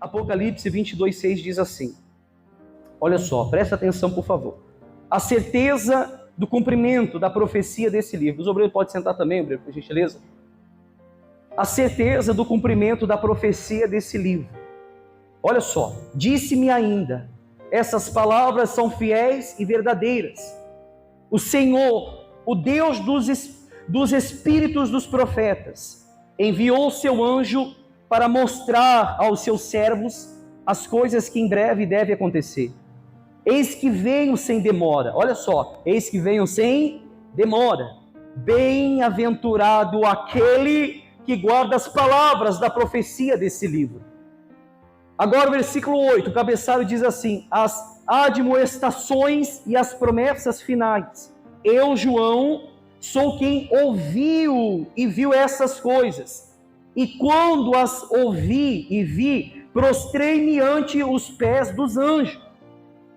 Apocalipse 22:6 diz assim, olha só, presta atenção por favor. A certeza do cumprimento da profecia desse livro. Os obreiros podem sentar também, obreiro, por gentileza. A certeza do cumprimento da profecia desse livro. Olha só, disse-me ainda, essas palavras são fiéis e verdadeiras. O Senhor, o Deus dos espíritos dos profetas, enviou seu anjo para mostrar aos seus servos as coisas que em breve devem acontecer. Eis que venho sem demora. Olha só, eis que venho sem demora. Bem-aventurado aquele que guarda as palavras da profecia desse livro. Agora o versículo 8, o cabeçalho diz assim, as admoestações e as promessas finais. Eu, João, sou quem ouviu e viu essas coisas. E quando as ouvi e vi, prostrei-me ante os pés dos anjos,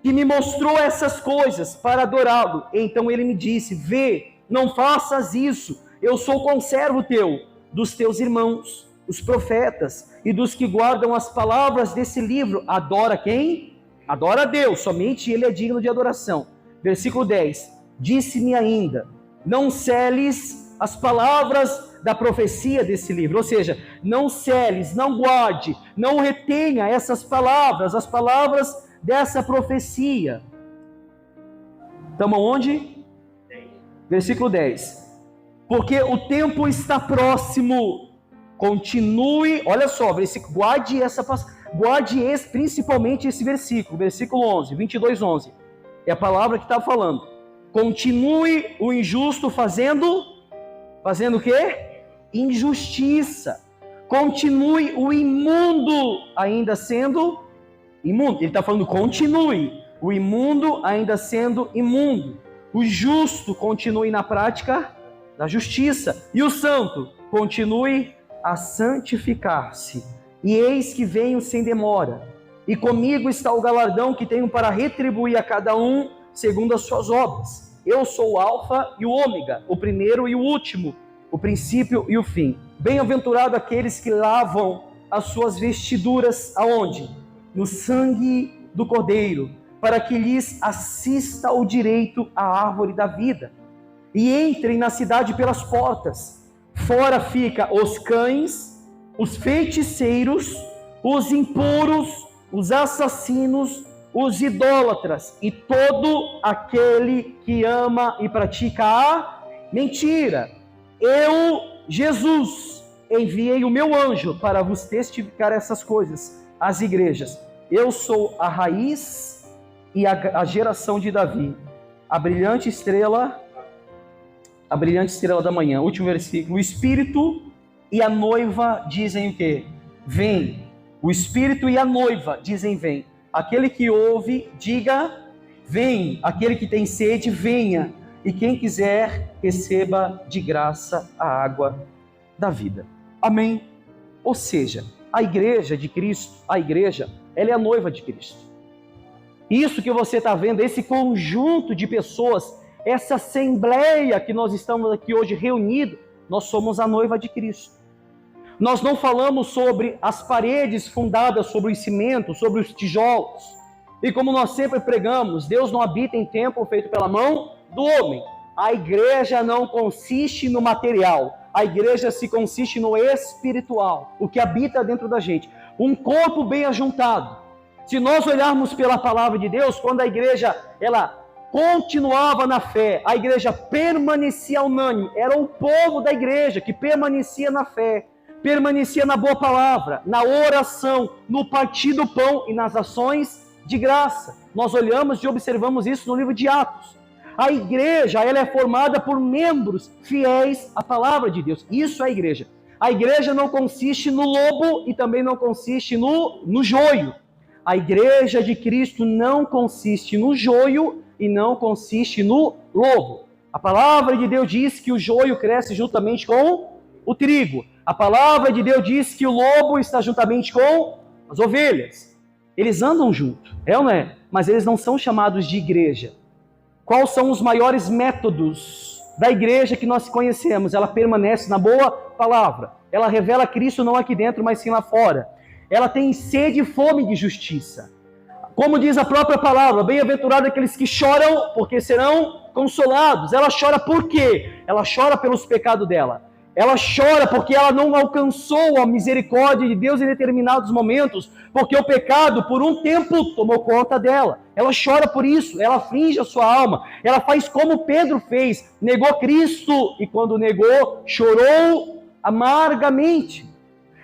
que me mostrou essas coisas para adorá-lo. Então ele me disse, vê, não faças isso, eu sou conservo teu, dos teus irmãos, os profetas, e dos que guardam as palavras desse livro. Adora quem? Adora a Deus, somente ele é digno de adoração. Versículo 10, disse-me ainda, não seles as palavras da profecia desse livro, ou seja, não seles, não guarde, não retenha essas palavras, as palavras dessa profecia. Estamos onde? Versículo 10. Porque o tempo está próximo. Continue, olha só, guarde principalmente esse versículo, versículo 11, 22:11. É a palavra que está falando. Continue o injusto fazendo o quê? Injustiça. Continue o imundo ainda sendo imundo. Ele está falando continue. O imundo ainda sendo imundo. O justo continue na prática da justiça. E o santo continue a santificar-se. E eis que venho sem demora. E comigo está o galardão que tenho para retribuir a cada um segundo as suas obras. Eu sou o alfa e o ômega, o primeiro e o último, o princípio e o fim. Bem-aventurado aqueles que lavam as suas vestiduras aonde? No sangue do Cordeiro, para que lhes assista o direito à árvore da vida. E entrem na cidade pelas portas. Fora fica os cães, os feiticeiros, os impuros, os assassinos, os idólatras e todo aquele que ama e pratica a mentira. Eu, Jesus, enviei o meu anjo para vos testificar essas coisas às igrejas. Eu sou a raiz e a geração de Davi, a brilhante estrela da manhã. Último versículo. O Espírito e a noiva dizem o quê? Vem. O Espírito e a noiva dizem vem. Aquele que ouve, diga vem. Aquele que tem sede, venha. E quem quiser, receba de graça a água da vida. Amém? Ou seja, a igreja de Cristo, ela é a noiva de Cristo. Isso que você está vendo, esse conjunto de pessoas, essa assembleia que nós estamos aqui hoje reunidos, nós somos a noiva de Cristo. Nós não falamos sobre as paredes fundadas sobre o cimento, sobre os tijolos. E como nós sempre pregamos, Deus não habita em templo feito pela mão do homem. A igreja não consiste no material. A igreja se consiste no espiritual, o que habita dentro da gente. Um corpo bem ajuntado. Se nós olharmos pela palavra de Deus, quando a igreja ela continuava na fé, a igreja permanecia unânime, era o povo da igreja que permanecia na fé, permanecia na boa palavra, na oração, no partir do pão e nas ações de graça. Nós olhamos e observamos isso no livro de Atos. A igreja ela é formada por membros fiéis à palavra de Deus. Isso é a igreja. A igreja não consiste no lobo e também não consiste no joio. A igreja de Cristo não consiste no joio e não consiste no lobo. A palavra de Deus diz que o joio cresce juntamente com o trigo. A palavra de Deus diz que o lobo está juntamente com as ovelhas. Eles andam juntos, é ou não é? Mas eles não são chamados de igreja. Quais são os maiores métodos da igreja que nós conhecemos? Ela permanece na boa palavra. Ela revela Cristo não aqui dentro, mas sim lá fora. ela tem sede e fome de justiça. Como diz a própria palavra, bem-aventurado aqueles que choram, porque serão consolados. Ela chora por quê? Ela chora pelos pecados dela. Ela chora porque ela não alcançou a misericórdia de Deus em determinados momentos, porque o pecado, por um tempo, tomou conta dela. Ela chora por isso, ela aflige a sua alma. Ela faz como Pedro fez, negou Cristo, e quando negou, chorou amargamente.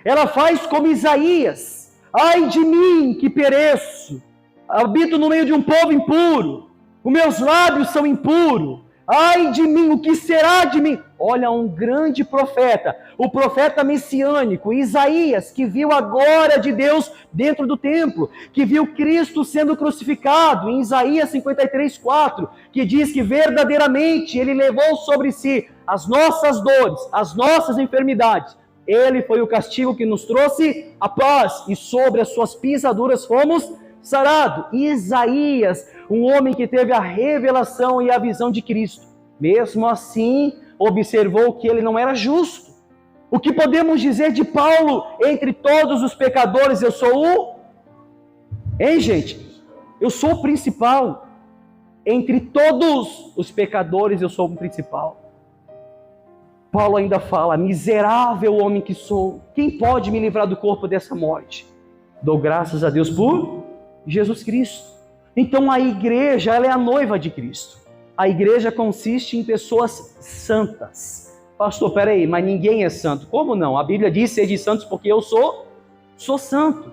Ela faz como Isaías: ai de mim que pereço, habito no meio de um povo impuro, os meus lábios são impuros, ai de mim, o que será de mim? Olha, um grande profeta, o profeta messiânico, Isaías, que viu a glória de Deus dentro do templo, que viu Cristo sendo crucificado, em Isaías 53:4, que diz que verdadeiramente Ele levou sobre si as nossas dores, as nossas enfermidades. Ele foi o castigo que nos trouxe a paz, e sobre as suas pisaduras fomos sarados. Isaías, um homem que teve a revelação e a visão de Cristo, mesmo assim, observou que ele não era justo. O que podemos dizer de Paulo? Entre todos os pecadores, eu sou o... Hein, gente? Eu sou o principal. Entre todos os pecadores, eu sou o principal. Paulo ainda fala: miserável homem que sou, quem pode me livrar do corpo dessa morte? Dou graças a Deus por Jesus Cristo. Então a igreja, ela é a noiva de Cristo. A igreja consiste em pessoas santas. Pastor, peraí, mas ninguém é santo. Como não? A Bíblia diz: sede santos porque eu sou santo.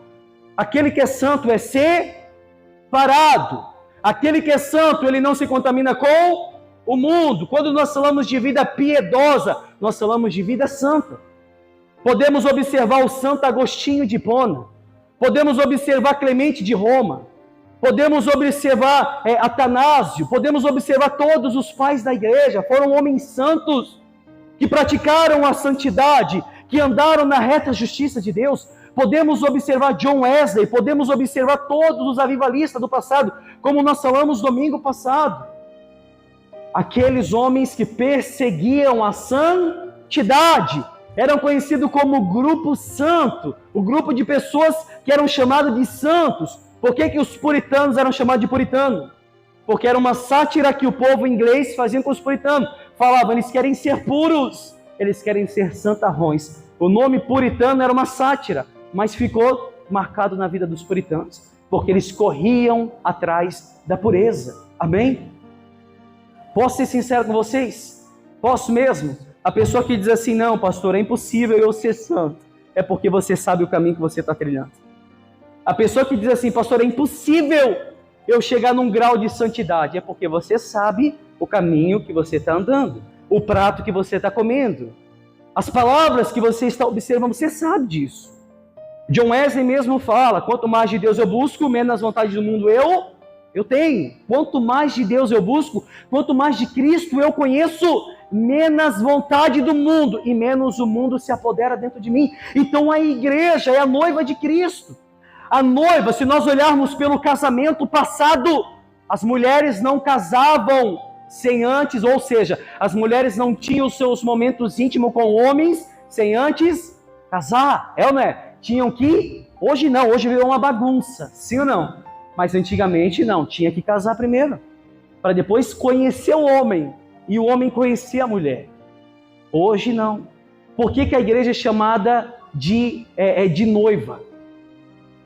Aquele que é santo é separado. Aquele que é santo, ele não se contamina com o mundo. Quando nós falamos de vida piedosa, nós falamos de vida santa. Podemos observar o Santo Agostinho de Hipona, podemos observar Clemente de Roma, podemos observar Atanásio, podemos observar todos os pais da igreja. Foram homens santos, que praticaram a santidade, que andaram na reta justiça de Deus. Podemos observar John Wesley, podemos observar todos os avivalistas do passado, como nós falamos domingo passado. Aqueles homens que perseguiam a santidade eram conhecidos como o grupo santo, o grupo de pessoas que eram chamados de santos. Por que os puritanos eram chamados de puritanos? Porque era uma sátira que o povo inglês fazia com os puritanos. Falavam: eles querem ser puros, eles querem ser santarrões. O nome puritano era uma sátira, mas ficou marcado na vida dos puritanos, porque eles corriam atrás da pureza. Amém? Posso ser sincero com vocês? Posso mesmo? A pessoa que diz assim: não, pastor, é impossível eu ser santo, é porque você sabe o caminho que você está trilhando. A pessoa que diz assim: pastor, é impossível eu chegar num grau de santidade, é porque você sabe o caminho que você está andando, o prato que você está comendo, as palavras que você está observando, você sabe disso. John Wesley mesmo fala: quanto mais de Deus eu busco, menos vontade do mundo eu tenho. Quanto mais de Deus eu busco, quanto mais de Cristo eu conheço, menos vontade do mundo e menos o mundo se apodera dentro de mim. Então a igreja é a noiva de Cristo. A noiva, se nós olharmos pelo casamento passado, as mulheres não casavam sem antes, ou seja, as mulheres não tinham seus momentos íntimos com homens sem antes casar, é ou não é? Tinham que, hoje não, hoje virou uma bagunça, sim ou não? Mas antigamente não, tinha que casar primeiro, para depois conhecer o homem, e o homem conhecer a mulher. Hoje não. Por que a igreja é chamada de noiva?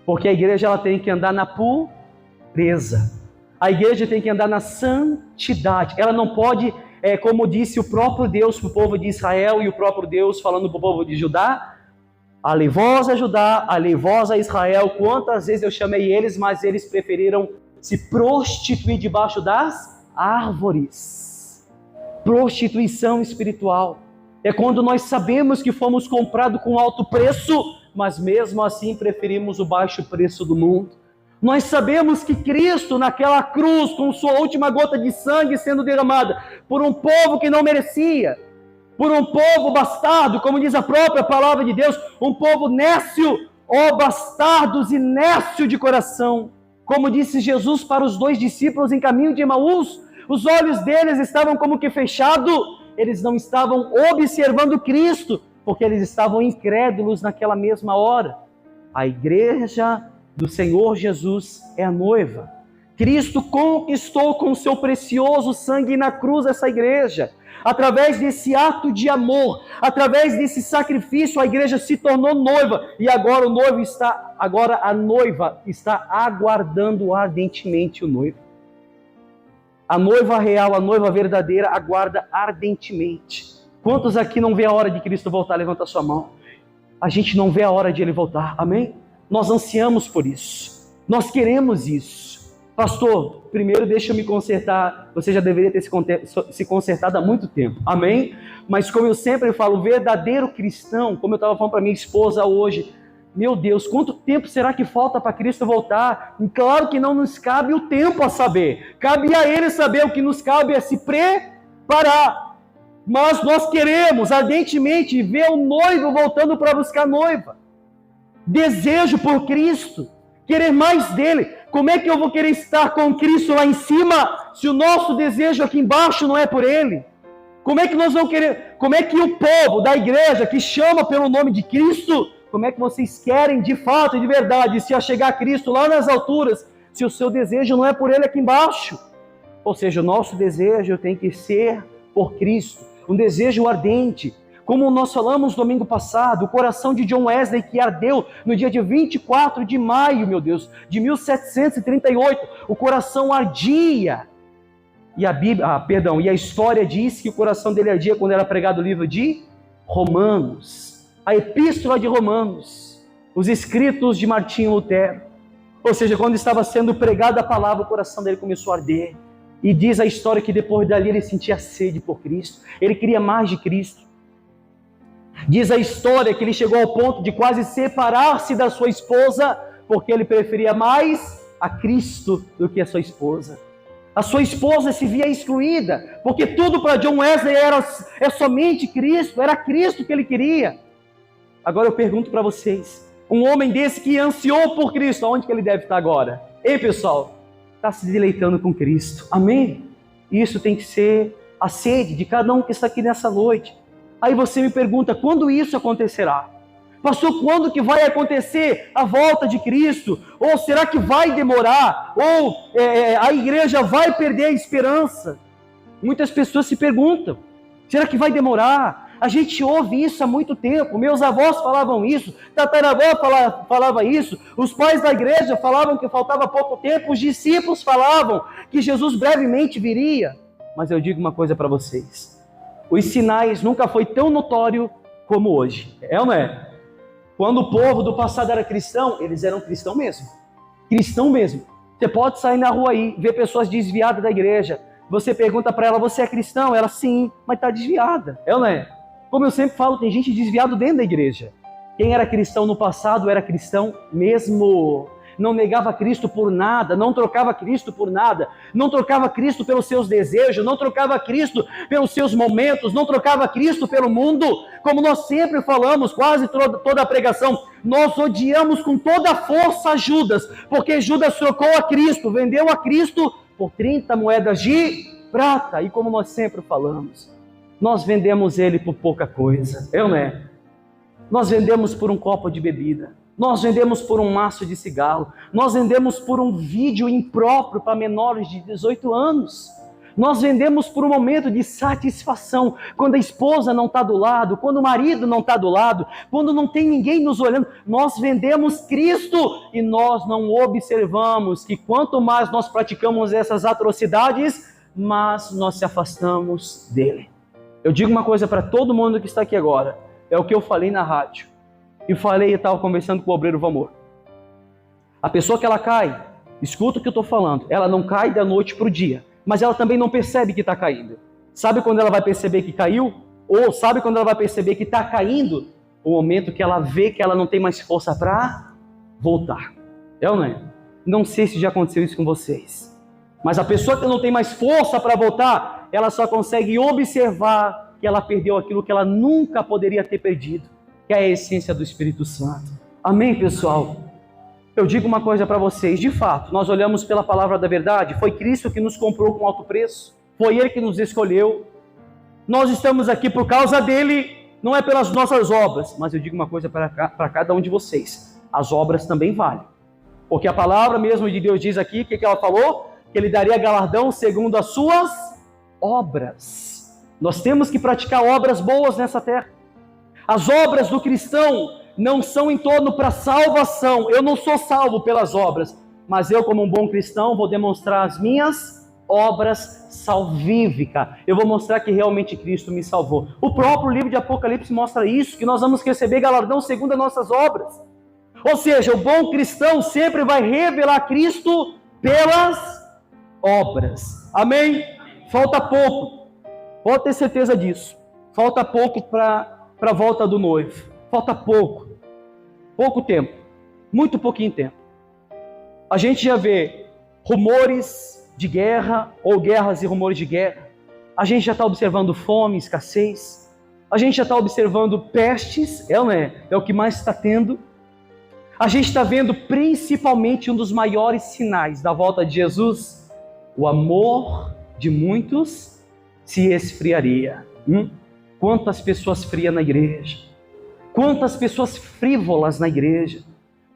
Porque a igreja ela tem que andar na pureza. A igreja tem que andar na santidade. Ela não pode, como disse o próprio Deus para o povo de Israel, e o próprio Deus falando para o povo de Judá: alei-vos a Judá, alei-vos a Israel. Quantas vezes eu chamei eles, mas eles preferiram se prostituir debaixo das árvores. Prostituição espiritual. É quando nós sabemos que fomos comprados com alto preço, mas mesmo assim preferimos o baixo preço do mundo. Nós sabemos que Cristo naquela cruz, com sua última gota de sangue sendo derramada por um povo que não merecia, por um povo bastardo, como diz a própria palavra de Deus, um povo nécio, ó bastardos e nécio de coração. Como disse Jesus para os 2 discípulos em caminho de Emaús, os olhos deles estavam como que fechados, eles não estavam observando Cristo, porque eles estavam incrédulos naquela mesma hora. A igreja do Senhor Jesus é a noiva. Cristo conquistou com seu precioso sangue na cruz essa igreja. Através desse ato de amor, através desse sacrifício, a igreja se tornou noiva. E agora a noiva está aguardando ardentemente o noivo. A noiva real, a noiva verdadeira, aguarda ardentemente. Quantos aqui não vê a hora de Cristo voltar? Levanta a sua mão. A gente não vê a hora de Ele voltar, amém? Nós ansiamos por isso, nós queremos isso. Pastor, primeiro deixa eu me consertar. Você já deveria ter se consertado há muito tempo, amém? Mas como eu sempre falo, o verdadeiro cristão, como eu estava falando para minha esposa hoje, meu Deus, quanto tempo será que falta para Cristo voltar? E claro que não nos cabe o tempo a saber, cabe a Ele saber. O que nos cabe é se preparar. Mas nós queremos ardentemente ver o noivo voltando para buscar a noiva. Desejo por Cristo, querer mais dele. Como é que eu vou querer estar com Cristo lá em cima, se o nosso desejo aqui embaixo não é por Ele? Como é que nós vamos querer? Como é que o povo da igreja que chama pelo nome de Cristo, como é que vocês querem de fato e de verdade se achegar a Cristo lá nas alturas, se o seu desejo não é por Ele aqui embaixo? Ou seja, o nosso desejo tem que ser por Cristo, um desejo ardente. Como nós falamos domingo passado, o coração de John Wesley que ardeu no dia de 24 de maio, meu Deus, de 1738, o coração ardia. E a história diz que o coração dele ardia quando era pregado o livro de Romanos, a Epístola de Romanos, os escritos de Martinho Lutero. Ou seja, quando estava sendo pregada a palavra, o coração dele começou a arder. E diz a história que depois dali ele sentia sede por Cristo, ele queria mais de Cristo. Diz a história que ele chegou ao ponto de quase separar-se da sua esposa, porque ele preferia mais a Cristo do que a sua esposa. A sua esposa se via excluída, porque tudo para John Wesley é somente Cristo, era Cristo que ele queria. Agora eu pergunto para vocês, um homem desse que ansiou por Cristo, aonde que ele deve estar agora? Ei, pessoal, está se deleitando com Cristo, amém? Isso tem que ser a sede de cada um que está aqui nessa noite. Aí você me pergunta, quando isso acontecerá? Pastor, quando que vai acontecer a volta de Cristo? Ou será que vai demorar? Ou a igreja vai perder a esperança? Muitas pessoas se perguntam, será que vai demorar? A gente ouve isso há muito tempo, meus avós falavam isso, tataravó falava isso, os pais da igreja falavam que faltava pouco tempo, os discípulos falavam que Jesus brevemente viria. Mas eu digo uma coisa para vocês, os sinais nunca foi tão notório como hoje, é ou não é? Quando o povo do passado era cristão, eles eram cristão mesmo. Você pode sair na rua aí, ver pessoas desviadas da igreja. Você pergunta para ela, você é cristão? Ela, sim, mas está desviada, é ou não é? Como eu sempre falo, tem gente desviada dentro da igreja. Quem era cristão no passado era cristão mesmo. Não negava Cristo por nada, não trocava Cristo por nada, não trocava Cristo pelos seus desejos, não trocava Cristo pelos seus momentos, não trocava Cristo pelo mundo. Como nós sempre falamos, quase toda a pregação, nós odiamos com toda a força Judas, porque Judas trocou a Cristo, vendeu a Cristo por 30 moedas de prata. E como nós sempre falamos, nós vendemos ele por pouca coisa, é ou não é? Nós vendemos por um copo de bebida, nós vendemos por um maço de cigarro, nós vendemos por um vídeo impróprio para menores de 18 anos, nós vendemos por um momento de satisfação, quando a esposa não está do lado, quando o marido não está do lado, quando não tem ninguém nos olhando, nós vendemos Cristo e nós não observamos que quanto mais nós praticamos essas atrocidades, mais nós se afastamos dele. Eu digo uma coisa para todo mundo que está aqui agora, é o que eu falei na rádio. E falei, eu estava conversando com o obreiro Vamor. A pessoa que ela cai, escuta o que eu estou falando, ela não cai da noite para o dia, mas ela também não percebe que está caindo. Sabe quando ela vai perceber que caiu? Ou sabe quando ela vai perceber que está caindo? O momento que ela vê que ela não tem mais força para voltar. É ou não é? Não sei se já aconteceu isso com vocês. Mas a pessoa que não tem mais força para voltar, ela só consegue observar que ela perdeu aquilo que ela nunca poderia ter perdido, que é a essência do Espírito Santo. Amém, pessoal? Eu digo uma coisa para vocês, de fato, nós olhamos pela palavra da verdade, foi Cristo que nos comprou com alto preço, foi Ele que nos escolheu, nós estamos aqui por causa dEle, não é pelas nossas obras, mas eu digo uma coisa para cada um de vocês, as obras também valem. Porque a palavra mesmo de Deus diz aqui, o que ela falou? Que Ele daria galardão segundo as suas obras. Nós temos que praticar obras boas nessa terra. As obras do cristão não são em torno para salvação. Eu não sou salvo pelas obras, mas eu, como um bom cristão, vou demonstrar as minhas obras salvíficas. Eu vou mostrar que realmente Cristo me salvou. O próprio livro de Apocalipse mostra isso, que nós vamos receber galardão segundo as nossas obras. Ou seja, o bom cristão sempre vai revelar Cristo pelas obras. Amém? Falta pouco. Pode ter certeza disso. Falta pouco para a volta do noivo. Falta pouco. Pouco tempo. Muito pouquinho tempo. A gente já vê rumores de guerra, ou guerras e rumores de guerra. A gente já está observando fome, escassez. A gente já está observando pestes, é o que mais está tendo. A gente está vendo principalmente um dos maiores sinais da volta de Jesus, o amor de muitos se esfriaria. Quantas pessoas frias na igreja, quantas pessoas frívolas na igreja,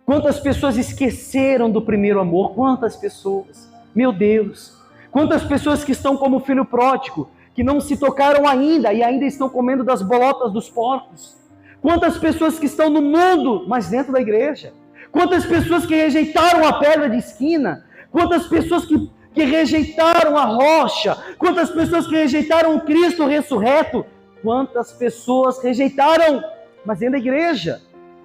quantas pessoas esqueceram do primeiro amor, quantas pessoas. Meu Deus, quantas pessoas que estão como o filho pródigo, que não se tocaram ainda e ainda estão comendo das bolotas dos porcos. Quantas pessoas que estão no mundo, mas dentro da igreja. Quantas pessoas que rejeitaram a pedra de esquina. Quantas pessoas que rejeitaram a rocha. Quantas pessoas que rejeitaram o Cristo ressurreto. Quantas pessoas rejeitaram, mas dentro da igreja.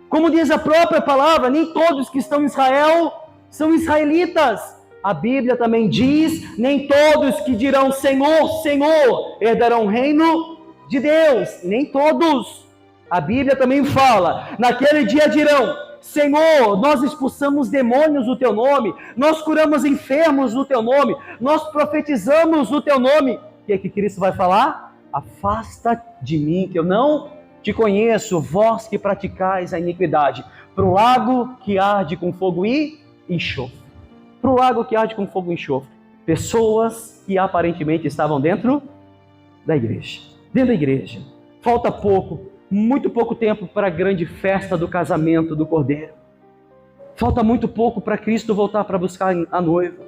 Como diz a própria palavra, nem todos que estão em Israel são israelitas. A Bíblia também diz, nem todos que dirão Senhor, Senhor, herdarão o reino de Deus. Nem todos. A Bíblia também fala, naquele dia dirão, Senhor, nós expulsamos demônios no Teu nome, nós curamos enfermos no Teu nome, nós profetizamos no Teu nome. O que é que Cristo vai falar? Afasta de mim, que eu não te conheço, vós que praticais a iniquidade, para o lago que arde com fogo e enxofre. Para o lago que arde com fogo e enxofre. Pessoas que aparentemente estavam dentro da igreja. Dentro da igreja. Falta pouco, muito pouco tempo para a grande festa do casamento do Cordeiro. Falta muito pouco para Cristo voltar para buscar a noiva.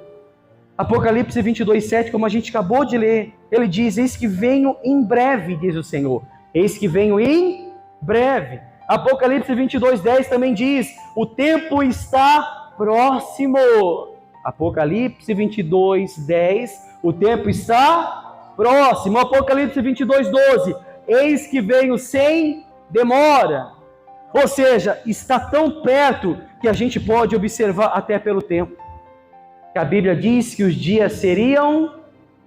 Apocalipse 22:7, como a gente acabou de ler, ele diz, eis que venho em breve, diz o Senhor. Eis que venho em breve. Apocalipse 22:10 também diz, o tempo está próximo. Apocalipse 22:10, o tempo está próximo. Apocalipse 22:12, eis que venho sem demora. Ou seja, está tão perto que a gente pode observar até pelo tempo. Que a Bíblia diz que os dias seriam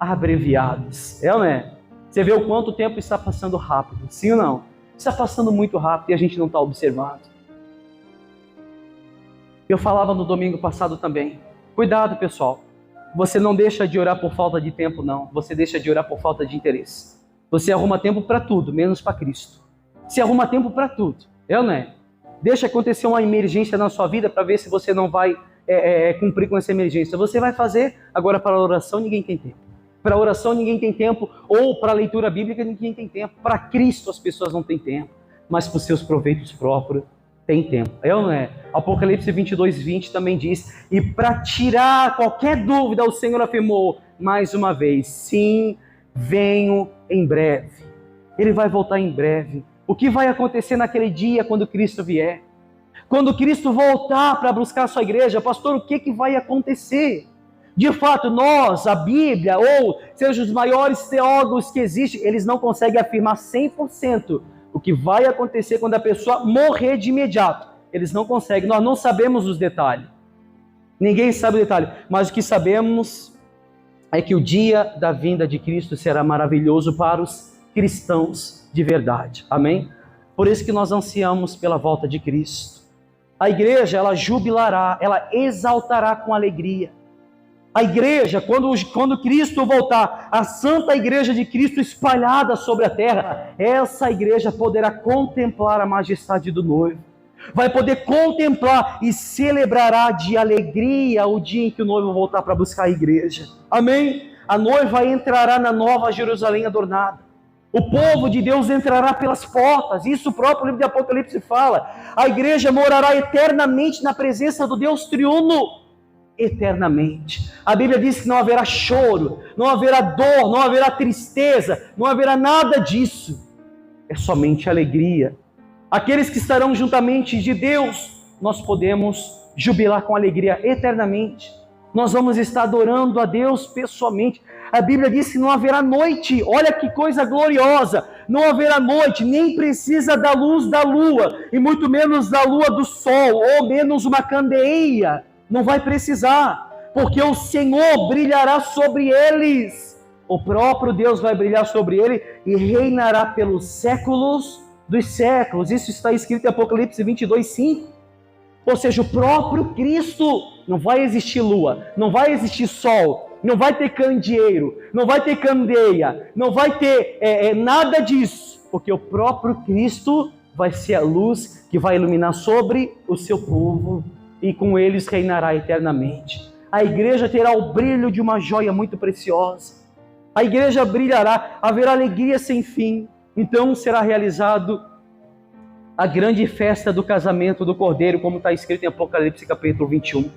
abreviados. É ou não é? Você vê o quanto o tempo está passando rápido, sim ou não? Está passando muito rápido e a gente não está observando. Eu falava no domingo passado também. Cuidado, pessoal. Você não deixa de orar por falta de tempo, não. Você deixa de orar por falta de interesse. Você arruma tempo para tudo, menos para Cristo. Você arruma tempo para tudo. É ou não é? Deixa acontecer uma emergência na sua vida para ver se você não vai cumprir com essa emergência. Você vai fazer. Agora, para a oração, ninguém tem tempo. Para a oração, ninguém tem tempo. Ou para a leitura bíblica, ninguém tem tempo. Para Cristo, as pessoas não têm tempo. Mas para os seus proveitos próprios, tem tempo. É ou não é? Apocalipse 22:20 também diz, e para tirar qualquer dúvida, o Senhor afirmou mais uma vez, sim, venho em breve. Ele vai voltar em breve. O que vai acontecer naquele dia quando Cristo vier? Quando Cristo voltar para buscar a sua igreja, pastor, o que vai acontecer? De fato, nós, a Bíblia, ou seja, os maiores teólogos que existem, eles não conseguem afirmar 100% o que vai acontecer quando a pessoa morrer de imediato. Eles não conseguem, nós não sabemos os detalhes. Ninguém sabe o detalhe, mas o que sabemos é que o dia da vinda de Cristo será maravilhoso para os cristãos de verdade. Amém? Por isso que nós ansiamos pela volta de Cristo. A igreja, ela jubilará, ela exaltará com alegria. A igreja, quando Cristo voltar, a santa igreja de Cristo espalhada sobre a terra, essa igreja poderá contemplar a majestade do noivo. Vai poder contemplar e celebrará de alegria o dia em que o noivo voltar para buscar a igreja. Amém? A noiva entrará na nova Jerusalém adornada. O povo de Deus entrará pelas portas. Isso o próprio livro de Apocalipse fala. A igreja morará eternamente na presença do Deus triuno. Eternamente. A Bíblia diz que não haverá choro, não haverá dor, não haverá tristeza, não haverá nada disso. É somente alegria. Aqueles que estarão juntamente de Deus, nós podemos jubilar com alegria eternamente. Nós vamos estar adorando a Deus pessoalmente. A Bíblia diz que não haverá noite. Olha que coisa gloriosa. Não haverá noite, nem precisa da luz da lua, e muito menos da lua do sol, ou menos uma candeia. Não vai precisar, porque o Senhor brilhará sobre eles. O próprio Deus vai brilhar sobre ele e reinará pelos séculos dos séculos. Isso está escrito em Apocalipse 22:5. Ou seja, o próprio Cristo. Não vai existir lua, não vai existir sol, não vai ter candeeiro, não vai ter candeia, não vai ter nada disso, porque o próprio Cristo vai ser a luz que vai iluminar sobre o seu povo e com eles reinará eternamente. A igreja terá o brilho de uma joia muito preciosa. A igreja brilhará, haverá alegria sem fim. Então será realizado a grande festa do casamento do Cordeiro, como está escrito em Apocalipse capítulo 21.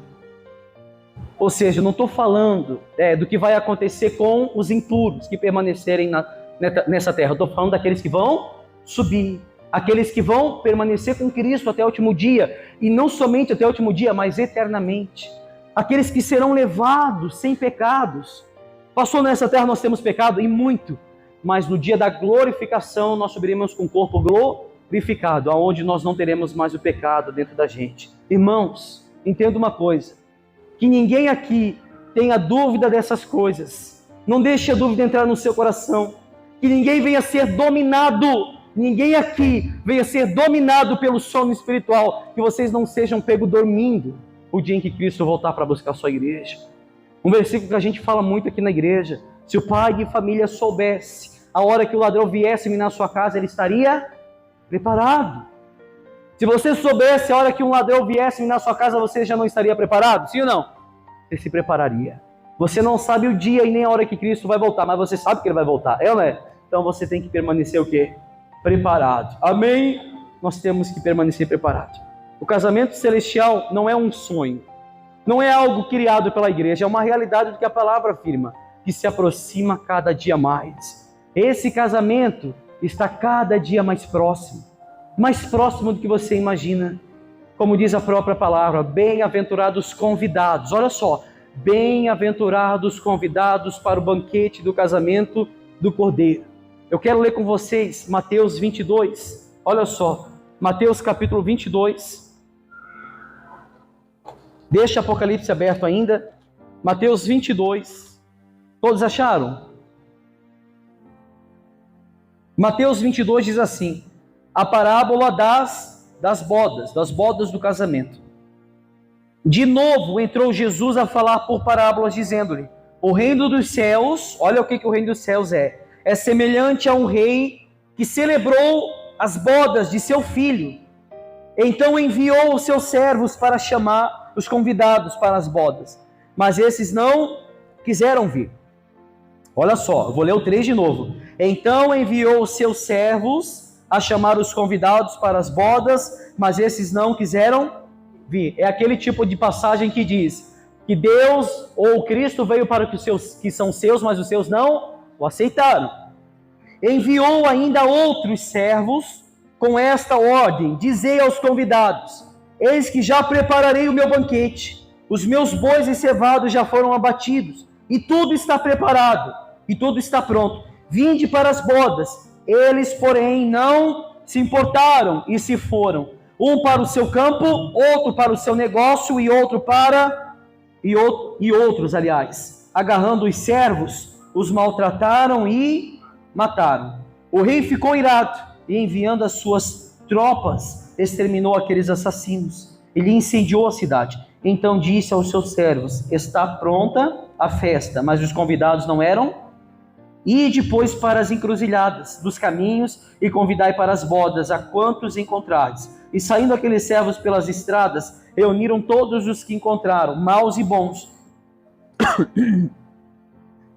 Ou seja, eu não estou falando do que vai acontecer com os impuros que permanecerem nessa terra. Eu estou falando daqueles que vão subir, aqueles que vão permanecer com Cristo até o último dia, e não somente até o último dia, mas eternamente. Aqueles que serão levados sem pecados. Passou nessa terra, nós temos pecado, e muito, mas no dia da glorificação nós subiremos com o corpo glorificado, aonde nós não teremos mais o pecado dentro da gente. Irmãos, entenda uma coisa, que ninguém aqui tenha dúvida dessas coisas. Não deixe a dúvida entrar no seu coração. Que ninguém venha ser dominado. Ninguém aqui venha ser dominado pelo sono espiritual. Que vocês não sejam pegos dormindo o dia em que Cristo voltar para buscar a sua igreja. Um versículo que a gente fala muito aqui na igreja. Se o pai de família soubesse a hora que o ladrão viesse minar sua casa, ele estaria preparado. Se você soubesse a hora que um ladrão viesse minar sua casa, você já não estaria preparado? Sim ou não? Você se prepararia. Você não sabe o dia e nem a hora que Cristo vai voltar, mas você sabe que ele vai voltar, é ou não é? Então você tem que permanecer o quê? Preparado. Amém? Nós temos que permanecer preparado. O casamento celestial não é um sonho, não é algo criado pela igreja, é uma realidade do que a palavra afirma, que se aproxima cada dia mais. Esse casamento está cada dia mais próximo do que você imagina. Como diz a própria palavra, bem-aventurados convidados. Olha só, bem-aventurados convidados para o banquete do casamento do Cordeiro. Eu quero ler com vocês Mateus 22. Olha só, Mateus capítulo 22. Deixa Apocalipse aberto ainda. Mateus 22. Todos acharam? Mateus 22 diz assim: a parábola das bodas do casamento. De novo entrou Jesus a falar por parábolas, dizendo-lhe: o reino dos céus, olha o que o reino dos céus é semelhante a um rei que celebrou as bodas de seu filho. Então enviou os seus servos para chamar os convidados para as bodas, mas esses não quiseram vir. Olha só, eu vou ler o 3 de novo. Então enviou os seus servos a chamar os convidados para as bodas, mas esses não quiseram vir. É aquele tipo de passagem que diz que Deus ou Cristo veio para os que são seus, mas os seus não o aceitaram. Enviou ainda outros servos com esta ordem: dizei aos convidados: eis que já prepararei o meu banquete, os meus bois e cevados já foram abatidos, e tudo está preparado, e tudo está pronto. Vinde para as bodas. Eles, porém, não se importaram e se foram, um para o seu campo, outro para o seu negócio, e outros, agarrando os servos, os maltrataram e mataram. O rei ficou irado e, enviando as suas tropas, exterminou aqueles assassinos. Ele incendiou a cidade. Então disse aos seus servos: está pronta a festa, mas os convidados não eram. E depois para as encruzilhadas dos caminhos e convidai para as bodas a quantos encontrardes. E saindo aqueles servos pelas estradas, reuniram todos os que encontraram, maus e bons.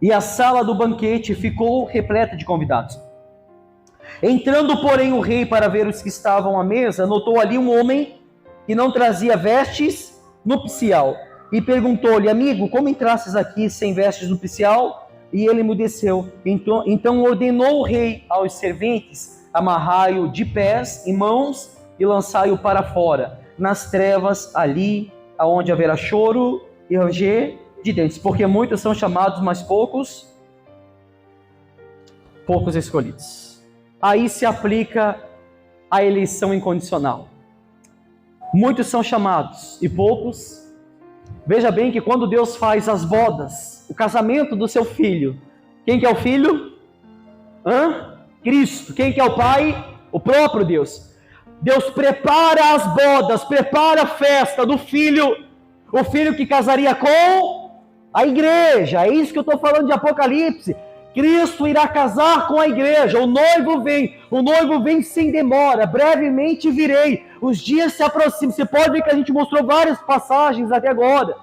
E a sala do banquete ficou repleta de convidados. Entrando, porém, o rei para ver os que estavam à mesa, notou ali um homem que não trazia vestes nupcial. E perguntou-lhe: amigo, como entrastes aqui sem vestes nupcial? E ele emudeceu. Então ordenou o rei aos serventes: amarrai-o de pés e mãos e lançai-o para fora, nas trevas, ali aonde haverá choro e ranger de dentes, porque muitos são chamados, mas poucos escolhidos. Aí se aplica a eleição incondicional. Muitos são chamados e poucos. Veja bem que quando Deus faz as bodas, o casamento do seu filho, quem que é o filho? Cristo. Quem que é o pai? O próprio Deus. Deus prepara as bodas, prepara a festa do filho, o filho que casaria com a igreja. É isso que eu estou falando de Apocalipse. Cristo irá casar com a igreja, o noivo vem sem demora, brevemente virei, os dias se aproximam. Você pode ver que a gente mostrou várias passagens até agora.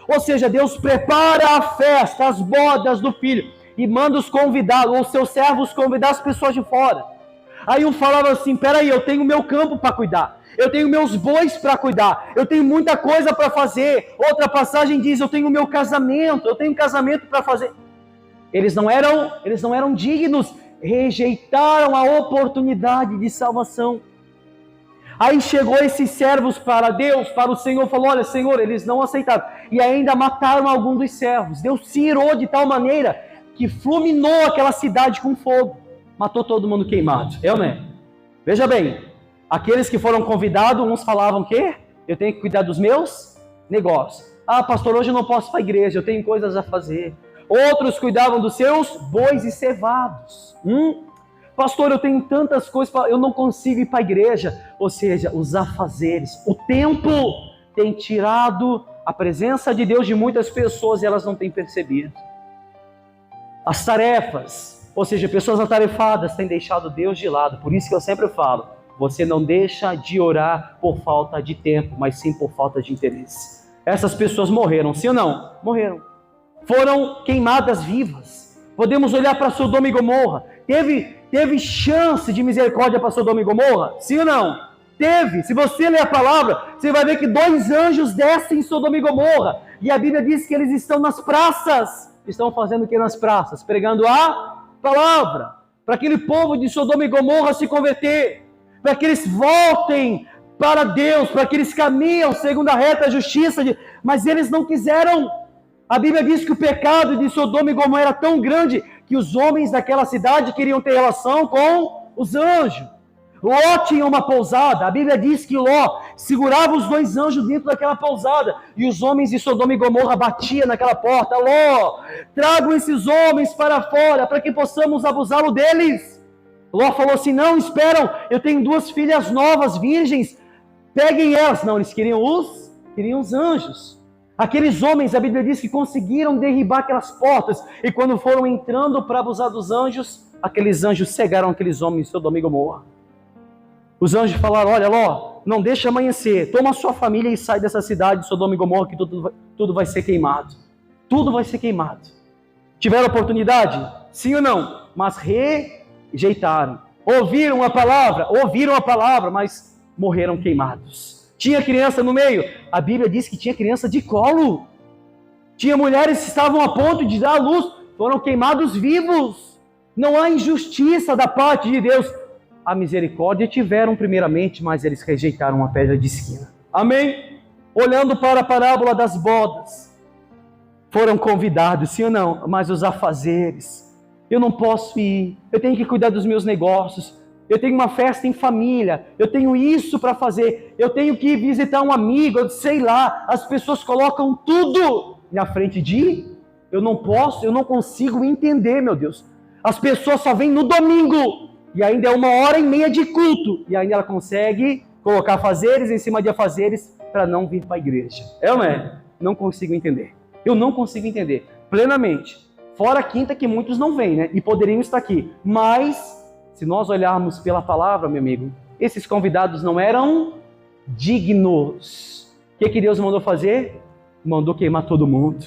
Ou seja, Deus prepara a festa, as bodas do filho, e manda os convidados, ou seus servos convidar as pessoas de fora. Aí um falava assim: peraí, eu tenho meu campo para cuidar, eu tenho meus bois para cuidar, eu tenho muita coisa para fazer. Outra passagem diz: eu tenho meu casamento, eu tenho casamento para fazer. Eles não eram dignos, rejeitaram a oportunidade de salvação. Aí chegou esses servos para Deus, para o Senhor, falou: olha, Senhor, eles não aceitaram, e ainda mataram algum dos servos. Deus se irou de tal maneira que fulminou aquela cidade com fogo, matou todo mundo queimado. Veja bem, aqueles que foram convidados, uns falavam que eu tenho que cuidar dos meus negócios. Ah, pastor, hoje eu não posso ir para a igreja, eu tenho coisas a fazer. Outros cuidavam dos seus bois e cevados. Pastor, eu tenho tantas coisas, eu não consigo ir para a igreja. Ou seja, os afazeres, o tempo tem tirado a presença de Deus de muitas pessoas e elas não têm percebido. As tarefas, ou seja, pessoas atarefadas têm deixado Deus de lado. Por isso que eu sempre falo: você não deixa de orar por falta de tempo, mas sim por falta de interesse. Essas pessoas morreram, sim ou não? Morreram. Foram queimadas vivas. Podemos olhar para Sodoma e Gomorra. Teve chance de misericórdia para Sodoma e Gomorra? Sim ou não? Teve. Se você ler a palavra, você vai ver que 2 anjos descem em Sodoma e Gomorra. E a Bíblia diz que eles estão nas praças. Estão fazendo o que nas praças? Pregando a palavra. Para aquele povo de Sodoma e Gomorra se converter. Para que eles voltem para Deus. Para que eles caminhem segundo a reta justiça. Mas eles não quiseram. A Bíblia diz que o pecado de Sodoma e Gomorra era tão grande que os homens daquela cidade queriam ter relação com os anjos. Ló tinha uma pousada. A Bíblia diz que Ló segurava os 2 anjos dentro daquela pousada e os homens de Sodoma e Gomorra batiam naquela porta: Ló, tragam esses homens para fora para que possamos abusá-lo deles. Ló falou assim: não, esperam, eu tenho 2 filhas novas, virgens, peguem elas. Não, eles queriam os anjos. Aqueles homens, a Bíblia diz que conseguiram derribar aquelas portas, e quando foram entrando para abusar dos anjos, aqueles anjos cegaram aqueles homens de Sodoma e Gomorra. Os anjos falaram: olha, Ló, não deixa amanhecer, toma a sua família e sai dessa cidade de Sodoma e Gomorra, que tudo vai ser queimado. Tudo vai ser queimado. Tiveram oportunidade? Sim ou não? Mas rejeitaram. Ouviram a palavra, mas morreram queimados. Tinha criança no meio? A Bíblia diz que tinha criança de colo. Tinha mulheres que estavam a ponto de dar à luz, foram queimados vivos. Não há injustiça da parte de Deus. A misericórdia tiveram primeiramente, mas eles rejeitaram a pedra de esquina. Amém? Olhando para a parábola das bodas, foram convidados, sim ou não? Mas os afazeres, eu não posso ir, eu tenho que cuidar dos meus negócios, eu tenho uma festa em família, eu tenho isso para fazer, eu tenho que visitar um amigo, eu sei lá. As pessoas colocam tudo na frente de eu não posso, eu não consigo entender, meu Deus. As pessoas só vêm no domingo e ainda é 1h30 de culto e ainda ela consegue colocar afazeres em cima de afazeres para não vir para a igreja. É ou não é? Não consigo entender. Eu não consigo entender plenamente. Fora a quinta que muitos não vêm, né? E poderiam estar aqui, mas se nós olharmos pela palavra, meu amigo, esses convidados não eram dignos. O que Deus mandou fazer? Mandou queimar todo mundo.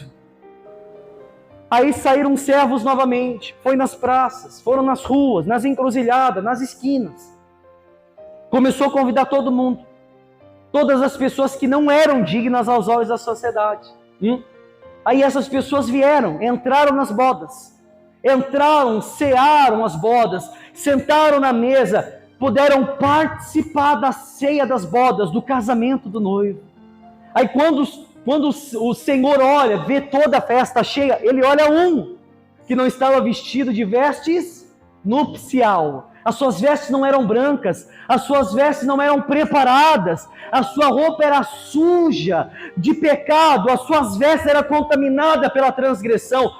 Aí saíram servos novamente, foi nas praças, foram nas ruas, nas encruzilhadas, nas esquinas. Começou a convidar todo mundo, todas as pessoas que não eram dignas aos olhos da sociedade. Aí essas pessoas vieram, entraram nas bodas, entraram, cearam as bodas, sentaram na mesa, puderam participar da ceia das bodas, do casamento do noivo. Aí quando o Senhor olha, vê toda a festa cheia, ele olha um que não estava vestido de vestes nupcial. As suas vestes não eram brancas, as suas vestes não eram preparadas, a sua roupa era suja de pecado, as suas vestes eram contaminadas pela transgressão,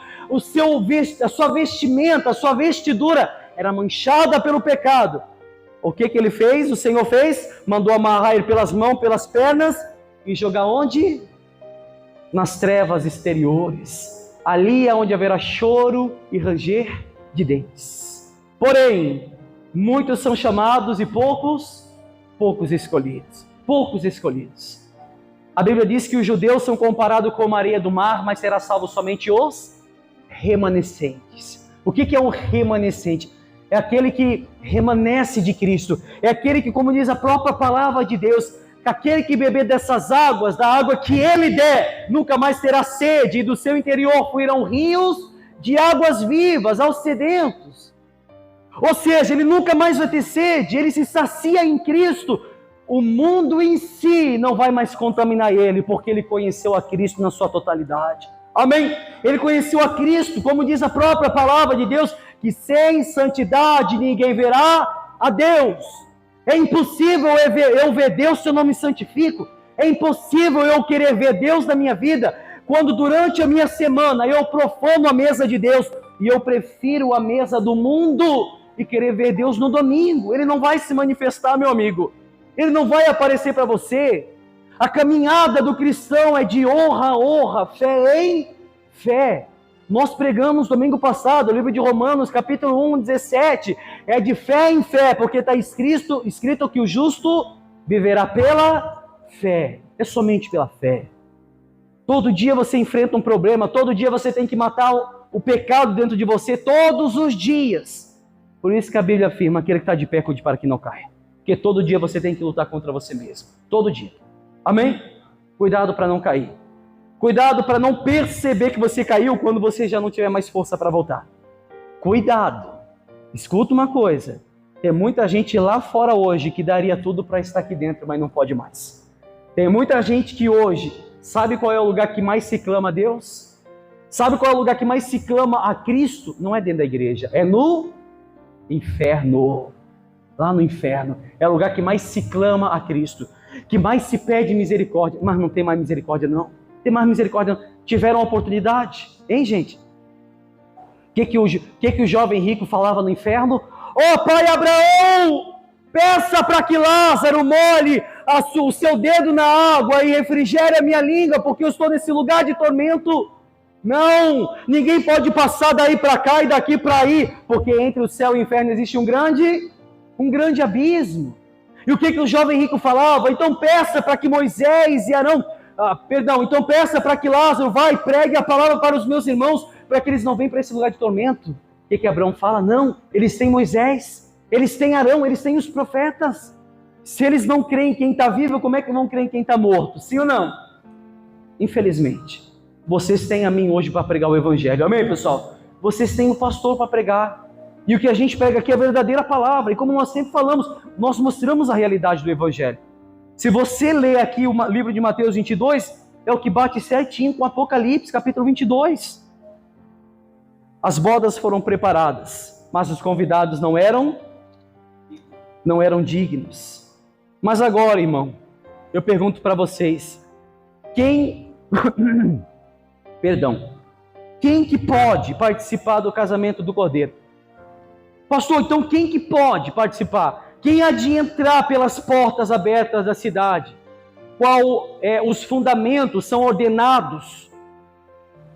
a sua vestimenta, a sua vestidura era manchada pelo pecado. O que ele fez? O Senhor fez? Mandou amarrar ele pelas mãos, pelas pernas e jogar onde? Nas trevas exteriores. Ali é onde haverá choro e ranger de dentes. Porém, muitos são chamados e poucos escolhidos. Poucos escolhidos. A Bíblia diz que os judeus são comparados com a areia do mar, mas será salvo somente os remanescentes. O que é um remanescente? É aquele que remanesce de Cristo. É aquele que, como diz a própria palavra de Deus, aquele que beber dessas águas, da água que Ele der, nunca mais terá sede, e do seu interior fluirão rios de águas vivas aos sedentos. Ou seja, ele nunca mais vai ter sede, ele se sacia em Cristo. O mundo em si não vai mais contaminar ele, porque ele conheceu a Cristo na sua totalidade. Amém? Ele conheceu a Cristo, como diz a própria palavra de Deus, que sem santidade ninguém verá a Deus. É impossível eu ver Deus se eu não me santifico. É impossível eu querer ver Deus na minha vida, quando durante a minha semana eu profano a mesa de Deus, e eu prefiro a mesa do mundo, e querer ver Deus no domingo. Ele não vai se manifestar, meu amigo. Ele não vai aparecer para você. A caminhada do cristão é de honra a honra, fé em fé. Nós pregamos domingo passado, o livro de Romanos, capítulo 1, 17, é de fé em fé, porque está escrito que o justo viverá pela fé. É somente pela fé. Todo dia você enfrenta um problema, todo dia você tem que matar o pecado dentro de você, todos os dias. Por isso que a Bíblia afirma, aquele que está de pé, cuide para que não caia. Porque todo dia você tem que lutar contra você mesmo. Todo dia. Amém? Cuidado para não cair. Cuidado para não perceber que você caiu quando você já não tiver mais força para voltar. Cuidado. Escuta uma coisa. Tem muita gente lá fora hoje que daria tudo para estar aqui dentro, mas não pode mais. Tem muita gente que hoje, sabe qual é o lugar que mais se clama a Deus? Sabe qual é o lugar que mais se clama a Cristo? Não é dentro da igreja, é no inferno. Lá no inferno. É o lugar que mais se clama a Cristo. Que mais se pede misericórdia. Mas não tem mais misericórdia, não. Tem mais misericórdia, não. Tiveram a oportunidade. Hein, gente? O que o jovem rico falava no inferno? Ó, pai Abraão, peça para que Lázaro molhe o seu dedo na água e refrigere a minha língua, porque eu estou nesse lugar de tormento. Não, ninguém pode passar daí para cá e daqui para aí, porque entre o céu e o inferno existe um grande abismo. E o que o jovem rico falava? Então peça para que Moisés e Arão, então peça para que Lázaro vá e pregue a palavra para os meus irmãos, para que eles não venham para esse lugar de tormento. O que Abraão fala? Não, eles têm Moisés, eles têm Arão, eles têm os profetas. Se eles não creem em quem está vivo, como é que vão crer em quem está morto? Sim ou não? Infelizmente, vocês têm a mim hoje para pregar o evangelho. Amém, pessoal? Vocês têm o pastor para pregar. E o que a gente prega aqui é a verdadeira palavra. E como nós sempre falamos, nós mostramos a realidade do evangelho. Se você ler aqui o livro de Mateus 22, é o que bate certinho com Apocalipse, capítulo 22. As bodas foram preparadas, mas os convidados não eram dignos. Mas agora, irmão, eu pergunto para vocês, quem que pode participar do casamento do Cordeiro? Pastor, então quem que pode participar? Quem há de entrar pelas portas abertas da cidade? Os fundamentos são ordenados